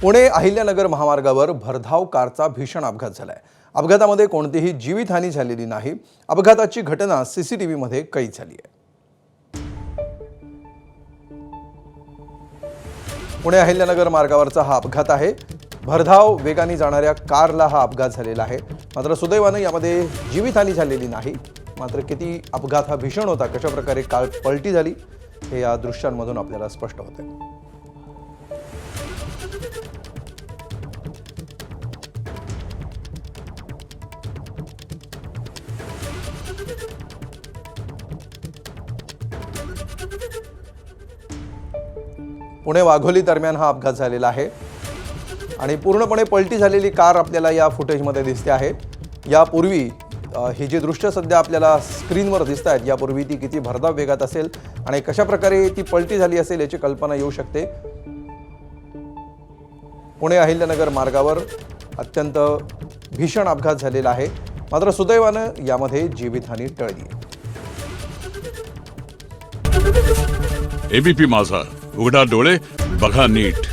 पुणे अहिल्यानगर महामार्गावर भरधाव कारचा भीषण अपघात झालाय। अपघातामध्ये कोणतीही जीवितहानी झालेली नाही। अपघाताची घटना सीसीटीव्हीमध्ये कैद झाली आहे। पुणे अहिल्यानगर मार्गावरचा हा अपघात आहे। भरधाव वेगाने जाणाऱ्या कारला हा अपघात झालेला आहे। मात्र सुदैवाने यामध्ये जीवितहानी झालेली नाही। मात्र किती अपघात हा भीषण होता, कशा प्रकारे कार पलटी झाली हे या दृश्यांमधून आपल्याला स्पष्ट होते। पुणे वाघोली दरम्यान हा अपघात झालेला आहे आणि पूर्णपणे पलटी झालेली कार आपल्याला या फुटेजमध्ये दिसते आहे। यापूर्वी ही जी दृश्य सध्या आपल्याला स्क्रीनवर दिसत आहेत, यापूर्वी ती किती भरधाव वेगात असेल आणि कशा प्रकारे ती पलटी झाली असेल याची कल्पना येऊ शकते। पुणे अहिल्यानगर मार्गावर अत्यंत भीषण अपघात झालेला आहे। मात्र सुदैवाने यामध्ये जीवितहानी टळली। एबीपी माझा, उघडा डोळे बघा नीट।